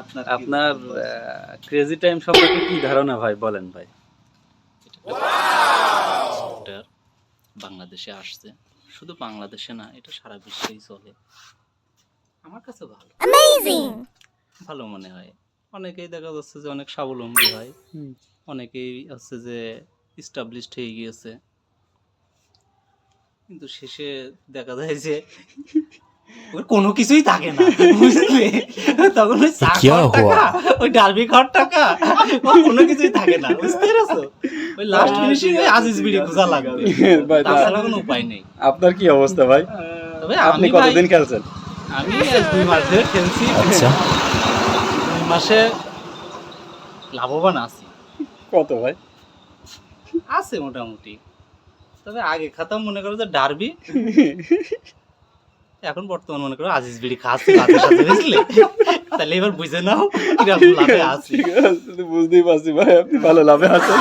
আপনার crazy time সম্পর্কে কি ধারণা ভাই, বলেন ভাই। সফটওয়্যার বাংলাদেশে আসছে, শুধু বাংলাদেশে না, এটা সারা বিশ্বেই চলে। আমার কাছে ভালো ভালো মনে হয়। অনেকেই দেখা যাচ্ছে যে অনেক স্বাবলম্বী হয়, অনেকেই হচ্ছে যে ইস্টাবলিশড হয়ে গিয়েছে, কিন্তু শেষে দেখা যায় যে ওর কোনো কিছুই থাকে না, বুঝলে? তখন ওই চা খাওয়ার টাকা, ওই ডালবি খাওয়ার টাকা, ওর কোনো কিছুই থাকে না, বুঝতে পেরেছো? ওই লাস্ট ফিনিশিং ওই আজিজ বিড়ি খোঁজা লাগবে, ভাই, তাছাড়া কোনো উপায় নেই। আপনার কি অবস্থা ভাই? তবে আপনি আমি ভাই, কতদিন খেলছেন? আমি 2 মাস ধরে খেলছি। আচ্ছা 2 মাসে লাভবান আছি, কত ভাই? আছে মোটামুটি। তবে আগে খাতাম মনে করো যে ডার্বি, এখন বর্তমান মনে করো আজিজ বিড়ি খাচ্ছি ভাতের সাথে, বুঝলে? তাহলে এবার বুঝে নাও কিরকম লাভে আছি। ঠিক আছে, বুঝতেই পারছি ভাই, আপনি ভালো লাভে আছেন।